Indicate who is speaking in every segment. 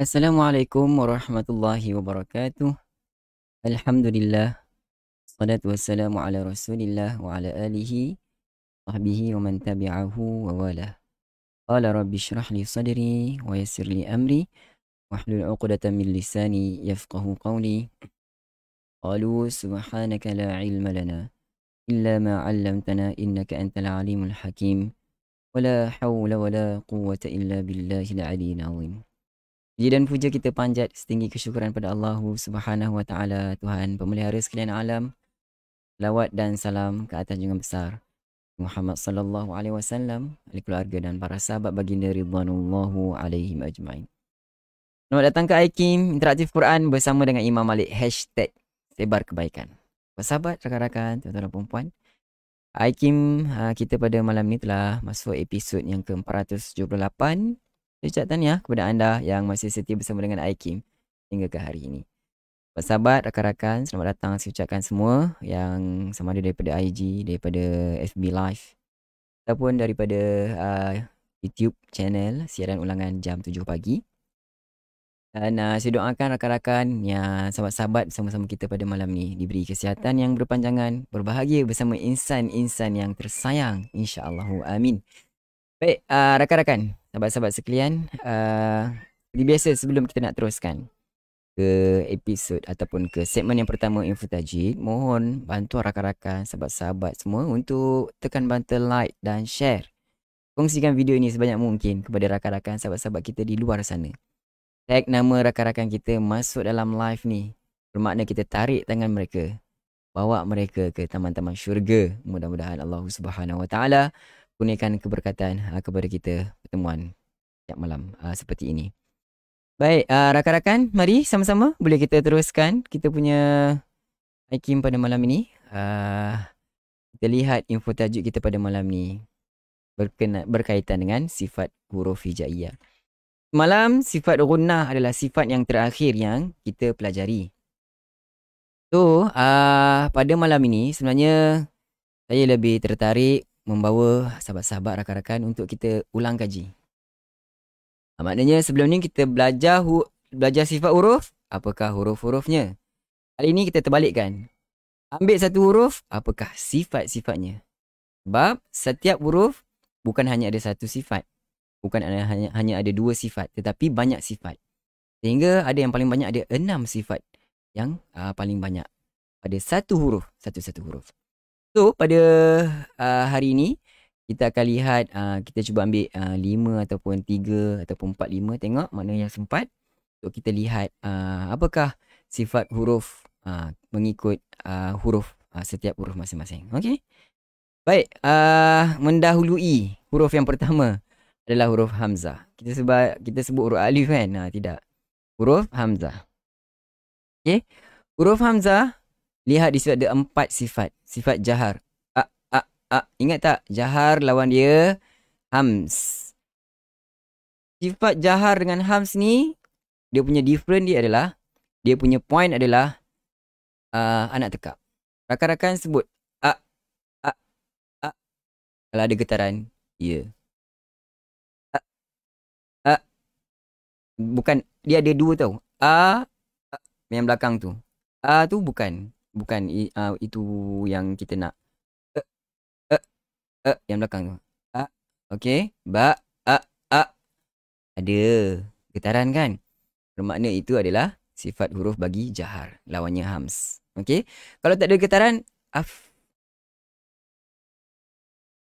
Speaker 1: Assalamualaikum warahmatullahi wabarakatuh. Alhamdulillah. Salatu wassalamu ala rasulillah wa ala alihi sahbihi wa man tabi'ahu wa wala. Qala rabbi syrah li sadri wa yassir li amri wahlul 'uqdatam min lisani yafqahu qawli. Qalu subhanaka la ilma lana illa ma 'allamtana innaka antal alimul hakim. Wala hawla wala quwwata illa billahil aliyyil 'azim. Puji dan puja kita panjat setinggi kesyukuran pada Allah Subhanahu wa taala, Tuhan pemelihara sekalian alam. Selawat dan salam ke atas junjungan besar Muhammad sallallahu alaihi wasallam, ahli keluarga dan para sahabat baginda ridwanullahu alaihim ajmain. Selamat datang ke IKIM Interaktif Quran bersama dengan Imam Malik #sebar kebaikan. Para sahabat, rakan-rakan, tuan-tuan dan puan-puan, IKIM kita pada malam ni telah masuk episod yang ke-478. Saya ucap tahniah kepada anda yang masih setia bersama dengan IKIM hingga ke hari ini. Para sahabat, rakan-rakan, selamat datang saya ucapkan semua yang sama ada daripada IG, daripada FB Live ataupun daripada YouTube channel siaran ulangan jam 7 pagi. Dan saya doakan rakan-rakan yang sahabat-sahabat bersama-sama kita pada malam ni diberi kesihatan yang berpanjangan, berbahagia bersama insan-insan yang tersayang, insya-Allah. Amin. Baik, rakan-rakan, sahabat-sahabat sekalian, seperti biasa sebelum kita nak teruskan ke episod ataupun ke segmen yang pertama Info Tajwid, mohon bantuan rakan-rakan, sahabat-sahabat semua untuk tekan bantal like dan share. Kongsikan video ini sebanyak mungkin kepada rakan-rakan, sahabat-sahabat kita di luar sana. Tag nama rakan-rakan kita masuk dalam live ni, bermakna kita tarik tangan mereka, bawa mereka ke taman-taman syurga. Mudah-mudahan Allah Subhanahu wa taala kurniakan keberkatan kepada kita pertemuan setiap malam seperti ini. Baik, rakan-rakan, mari sama-sama boleh kita teruskan kita punya IKIM pada malam ini. Kita lihat info tajuk kita pada malam ni berkaitan dengan sifat huruf hijaiyah. Malam sifat gunnah adalah sifat yang terakhir yang kita pelajari. So, pada malam ini sebenarnya saya lebih tertarik membawa sahabat-sahabat rakan-rakan untuk kita ulang kaji. Maknanya sebelum ni kita belajar sifat huruf, apakah huruf-hurufnya? Kali ini kita terbalikkan. Ambil satu huruf, apakah sifat-sifatnya? Sebab setiap huruf bukan hanya ada satu sifat. Bukan hanya ada dua sifat, tetapi banyak sifat. Sehingga ada yang paling banyak ada 6 sifat yang paling banyak pada satu huruf, satu-satu huruf. So, pada hari ini kita akan lihat, kita cuba ambil 5 ataupun 3 ataupun 4, 5. Tengok mana yang sempat. So, kita lihat apakah sifat huruf mengikut huruf setiap huruf masing-masing. Okey. Baik, mendahului huruf yang pertama adalah huruf hamzah. Kita sebut huruf alif kan? Tidak. Huruf hamzah. Okey. Huruf hamzah, lihat di sini ada 4 sifat. Sifat jahar. Ingat tak? Jahar lawan dia hams. Sifat jahar dengan hams ni, dia punya different dia adalah, dia punya point adalah anak tekak. Rakan-rakan sebut kalau ada getaran, ya. Bukan, dia ada dua tau. Yang belakang tu. Tu bukan itu yang kita nak. Yang belakang tu. Okey. Ada getaran kan? Bermakna itu adalah sifat huruf bagi jahar. Lawannya hams. Okey. Kalau tak ada getaran,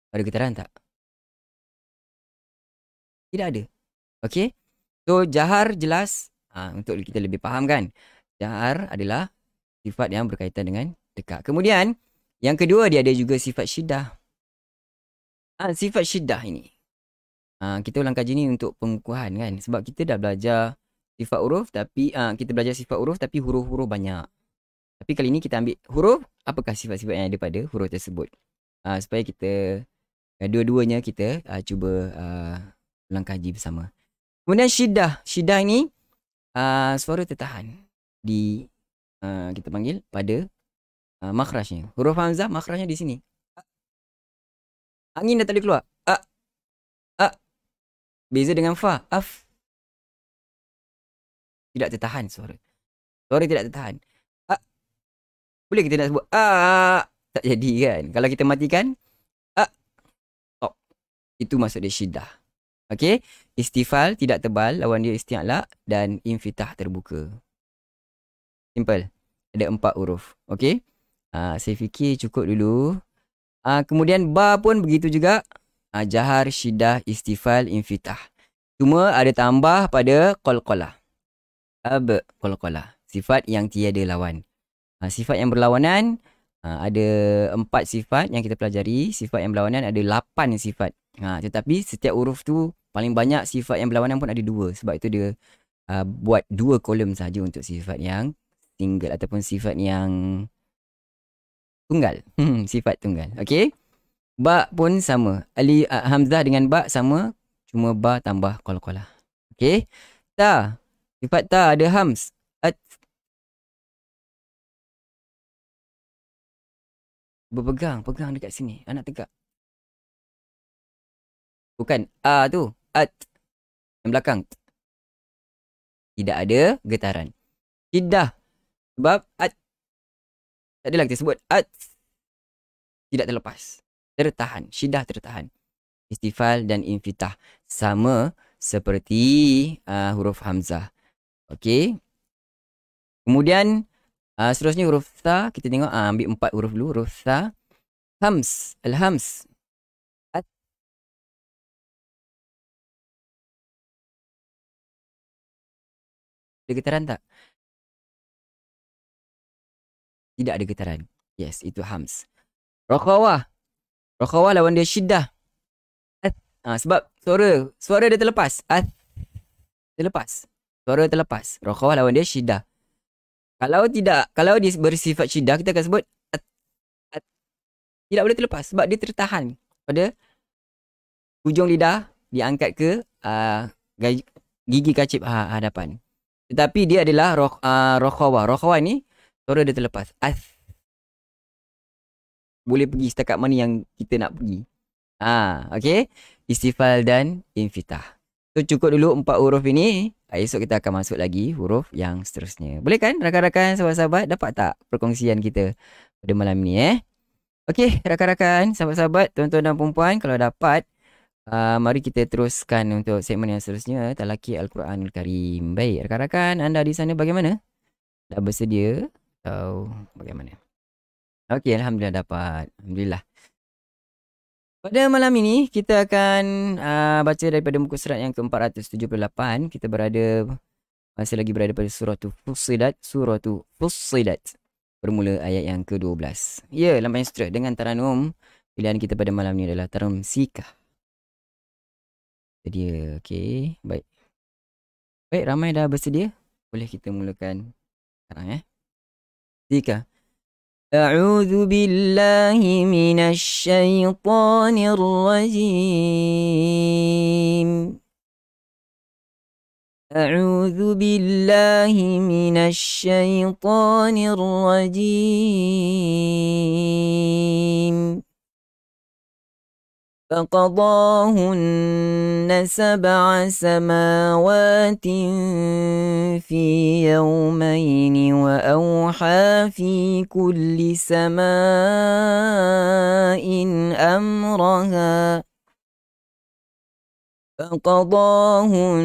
Speaker 1: ada getaran tak? Tidak ada. Okey. So, jahar jelas. Untuk kita lebih faham kan? Jahar adalah sifat yang berkaitan dengan tekak. Kemudian, yang kedua dia ada juga sifat syiddah. Sifat syiddah ini. Kita ulang kaji ni untuk pengukuhan kan? Sebab kita dah belajar sifat huruf tapi huruf-huruf banyak. Tapi kali ni kita ambil huruf, apakah sifat-sifat yang ada pada huruf tersebut. Supaya kita dua-duanya kita cuba ulang kaji bersama. Kemudian syiddah. Syiddah ini suara tertahan di kita panggil pada makhrajnya. Huruf hamzah makhrajnya di sini. Angin dah tak boleh keluar. Beza dengan fa. Tidak tertahan suara. Suara tidak tertahan. Boleh kita nak sebut tak jadi kan. Kalau kita matikan stop. Itu maksud dia syiddah. Okey, istifal tidak tebal, lawan dia isti'la, dan infitah terbuka. Simple. Ada 4 huruf. Okey. Saya fikir cukup dulu. Kemudian ba pun begitu juga. Jahar, syiddah, istifal, infitah. Cuma ada tambah pada qalqalah. Qalqalah. Sifat yang tiada lawan. Sifat yang berlawanan ada 4 sifat yang kita pelajari. Sifat yang berlawanan ada 8 sifat. Tetapi setiap huruf tu paling banyak sifat yang berlawanan pun ada 2. Sebab itu dia buat 2 kolom saja untuk sifat yang single ataupun sifat yang tunggal. Sifat tunggal. Okey. Ba pun sama. Hamzah dengan ba sama. Cuma ba tambah qalqalah. Okey. Ta. Sifat ta ada hams. Berpegang. Pegang dekat sini. Anak tegak. Bukan. Tu. Yang belakang. Tidak ada getaran. Syiddah. Sebab tak adalah kita sebut tidak terlepas. Tertahan. Syiddah tertahan. Istifal dan infitah. Sama seperti huruf hamzah. Okey. Kemudian seterusnya huruf sa. Kita tengok ambil 4 huruf dulu. Huruf sa. Hams. Al-hams. Ada getaran tak? Tidak ada getaran. Yes, itu hams. Rokhawah. Rokhawah lawan dia syiddah. Sebab suara dia terlepas. Terlepas. Suara terlepas. Rokhawah lawan dia syiddah. Kalau dia bersifat syiddah, kita akan sebut tidak boleh terlepas sebab dia tertahan pada hujung lidah diangkat ke gigi kacip hadapan. Tetapi dia adalah rokhawah. Rokhawah ni Suara dia terlepas. Boleh pergi setakat mana yang kita nak pergi. Okay. Istifal dan infitah. So cukup dulu 4 huruf ini. Esok kita akan masuk lagi huruf yang seterusnya. Boleh kan rakan-rakan, sahabat-sahabat? Dapat tak perkongsian kita pada malam ni Okey, rakan-rakan, sahabat-sahabat, tuan-tuan dan puan-puan, kalau dapat, mari kita teruskan untuk segmen yang seterusnya, Talaki Al-Quranul Karim. Baik, rakan-rakan, anda di sana bagaimana? Dah bersedia atau bagaimana? Okey, Alhamdulillah dapat. Alhamdulillah. Pada malam ini, kita akan baca daripada muka surat yang ke-478. Kita masih lagi berada pada Suratul Fussilat. Bermula ayat yang ke-12. Ya, lambat yang seterusnya dengan taranum. Pilihan kita pada malam ini adalah taranum Sikah. Sedia, okey. Baik. Baik, ramai dah bersedia. Boleh kita mulakan sekarang Sikah. أعوذ بالله من الشيطان الرجيم أعوذ بالله من الشيطان الرجيم فقضاهن 7 سماوات في يومين وأوحى في كل سماء أمرها فقضاهن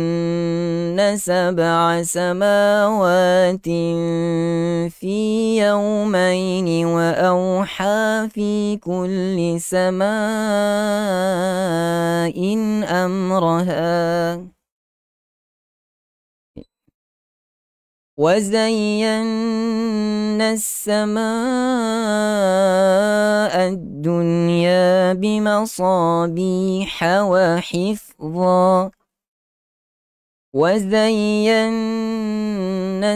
Speaker 1: 7 سماوات في يومين وأوحى في كل سماء أمرها وزينا السماء الدنيا بمصابيح وحفظا وزينا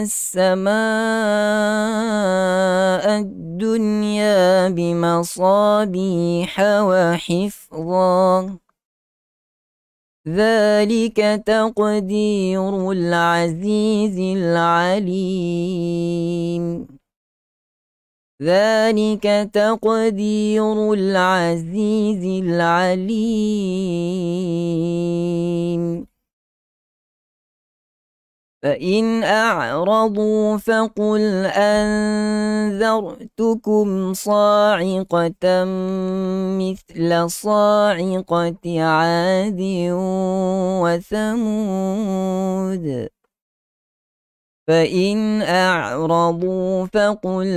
Speaker 1: السماء الدنيا بمصابيح وحفظا ذلك تقدير العزيز العليم ذلك تقدير العزيز العليم فإن أعرضوا فقل أنذرتكم صاعقة مثل صاعقة عاد وثمود فإن أعرضوا فقل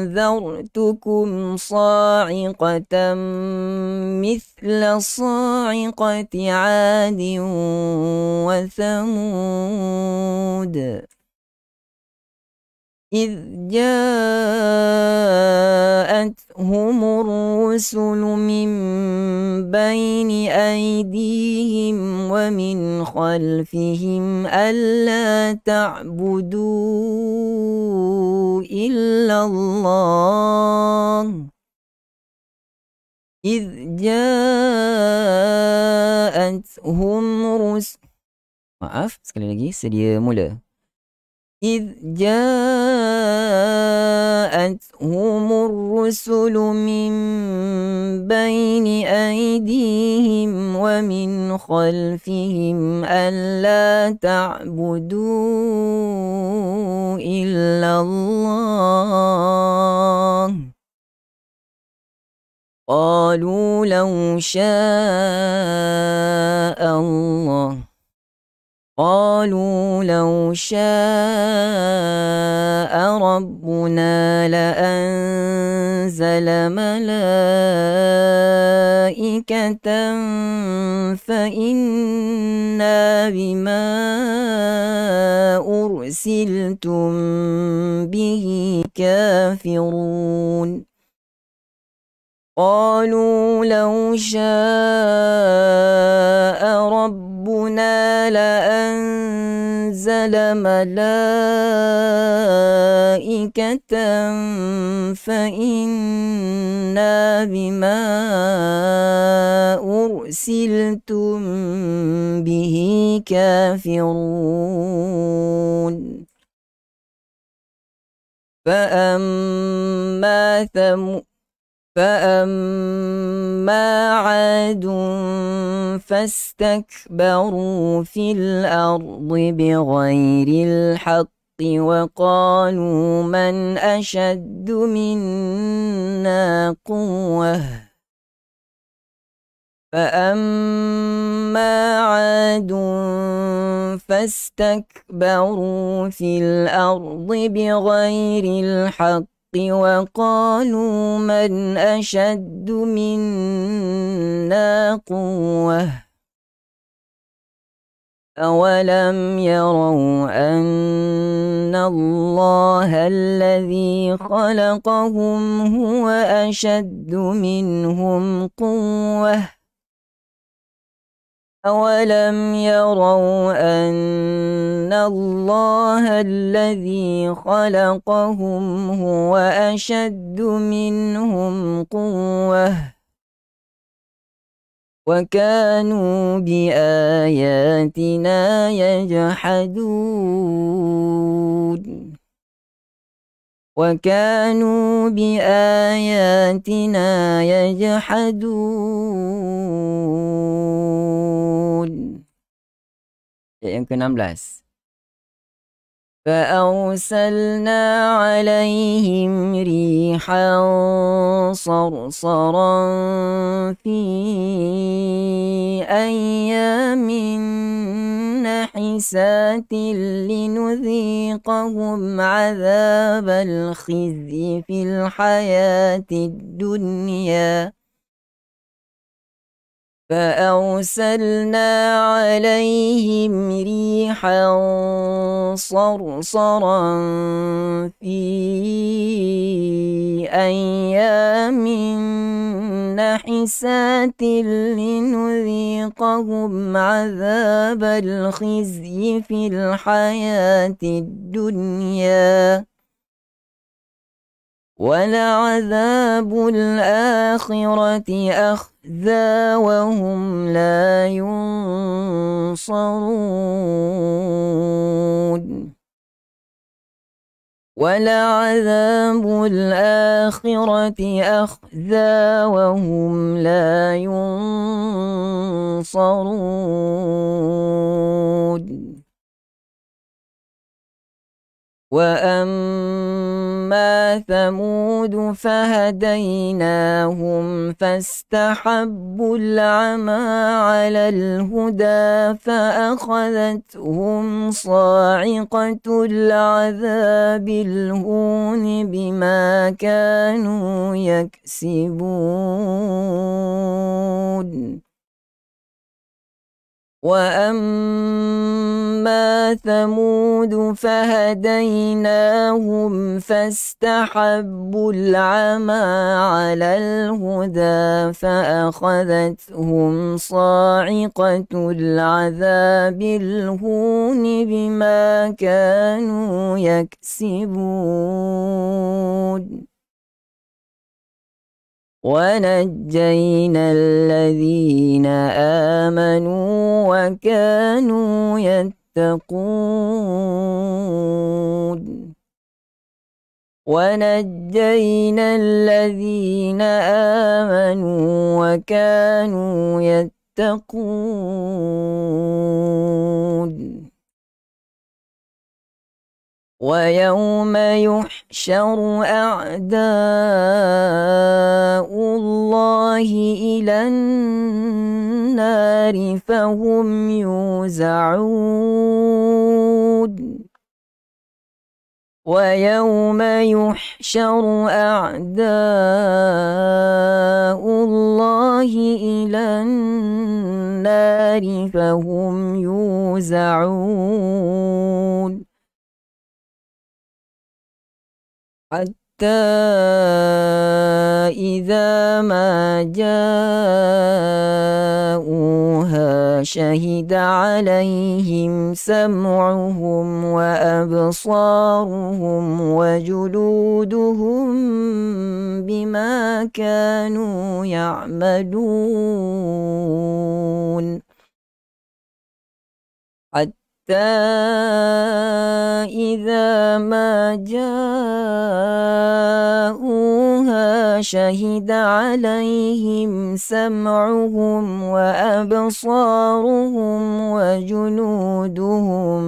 Speaker 1: أنذرتكم صاعقة مثل صاعقة عاد وثمود إذ جاءتهم الرسل من بين أيديهم ومن خلفهم ألا تعبدوا إلا الله إذ جاءتهم رسل Maaf, sekali lagi, sedia mula. إذ جاءتهم الرسل من بين أيديهم ومن خلفهم ألا تعبدوا إلا الله قالوا لو شاء الله ربنا لأنزل ملائكة فإنا بما أرسلتم به كافرون قالوا لو شاء ربنا لأنزل ملائكة فإنا بما أرسلتم به كافرون فأما عاد فاستكبروا في الأرض بغير الحق وقالوا من أشد منا قوة فأما عاد فاستكبروا في الأرض بغير الحق وقالوا من أشد منا قوة أولم يروا أن الله الذي خلقهم هو أشد منهم قوة أولم يروا أن الله الذي خلقهم هو أشد منهم قوة وكانوا بآياتنا يجحدون وكانوا بآياتنا يجحدون. Yang ke-16. فأرسلنا عليهم ريحا صرصرا في أيام نحسات لنذيقهم عذاب الخزي في الحياة الدنيا فأرسلنا عليهم ريحا صرصرا في أيام نحسات لنذيقهم عذاب الخزي في الحياة الدنيا ولعذاب الآخرة أخزى وهم لا ينصرون ولعذاب الآخرة أخزى وهم لا ينصرون وأما ثمود فهديناهم فاستحبوا العمى على الهدى فأخذتهم صاعقة العذاب الهون بما كانوا يكسبون وأما ثمود فهديناهم فاستحبوا العمى على الهدى فأخذتهم صاعقة العذاب الهون بما كانوا يكسبون ونجينا الذين آمنوا وكانوا يتقون ونجينا الذين آمنوا وكانوا يتقون ويوم يحشر أعداء الله إلى النار فهم يوزعون ويوم يحشر أعداء الله إلى النار فهم يوزعون حتى إذا ما جاءوها شهد عليهم سمعهم وأبصارهم وجلودهم بما كانوا يعملون إذا ما جاءوها شهد عليهم سمعهم وأبصارهم وجلودهم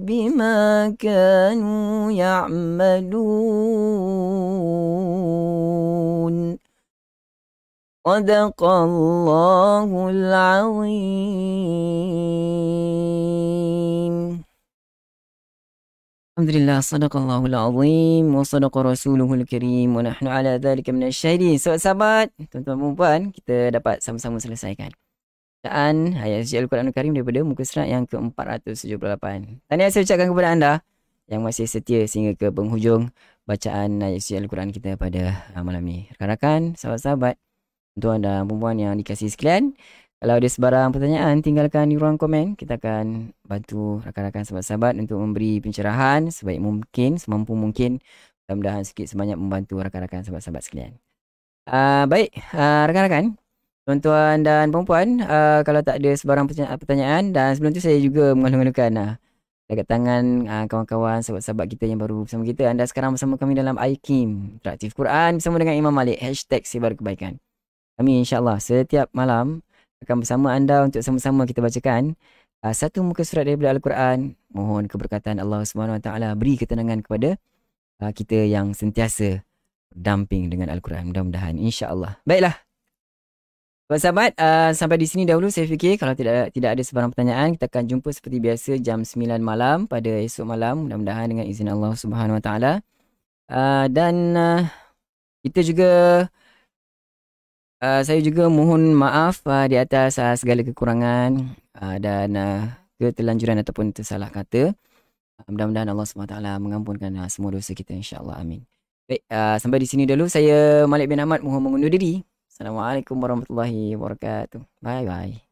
Speaker 1: بما كانوا يعملون. صدق الله العظيم. Alhamdulillah, sadaqallahul azim wa sadaqa rasuluhul karim wa nahnu ala dhalika minasy syahidin. Sahabat-sahabat, tuan-tuan dan puan, kita dapat sama-sama selesaikan bacaan ayat suci Al-Quranul Karim daripada muka surat yang ke-478. Tahniah saya ucapkan kepada anda yang masih setia sehingga ke penghujung bacaan ayat suci Al-Quran kita pada malam ni. Rakan-rakan, sahabat-sahabat, tuan dan perempuan yang dikasihi sekalian, kalau ada sebarang pertanyaan, tinggalkan di ruang komen. Kita akan bantu rakan-rakan sahabat-sahabat untuk memberi pencerahan sebaik mungkin, semampu mungkin. Mudah-mudahan sikit sebanyak membantu rakan-rakan sahabat-sahabat sekalian. Baik, rakan-rakan, tuan-tuan dan perempuan, kalau tak ada sebarang pertanyaan, dan sebelum tu saya juga mengalu-alukan dekat tangan kawan-kawan sahabat-sahabat kita yang baru bersama kita. Anda sekarang bersama kami dalam IKIM Interaktif Quran bersama dengan Imam Malik, #Sebar Kebaikan. Kami insyaAllah setiap malam akan bersama anda untuk sama-sama kita bacakan satu muka surat daripada Al-Quran. Mohon keberkatan Allah SWT beri ketenangan kepada kita yang sentiasa berdamping dengan Al-Quran. Mudah-mudahan insyaAllah. Baiklah, sahabat, sampai di sini dahulu saya fikir. Kalau tidak ada sebarang pertanyaan, kita akan jumpa seperti biasa jam 9 malam pada esok malam. Mudah-mudahan dengan izin Allah SWT. Dan kita juga saya juga mohon maaf di atas segala kekurangan dan ketelanjuran ataupun tersalah kata. Mudah-mudahan Allah SWT mengampunkan semua dosa kita, insyaAllah. Amin. Baik, sampai di sini dulu. Saya Malik bin Ahmad mohon mengundur diri. Assalamualaikum warahmatullahi wabarakatuh. Bye-bye.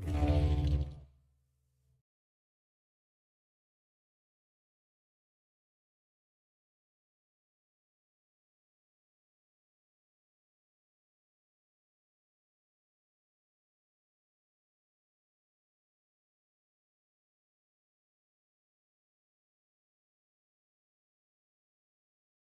Speaker 2: Thank you.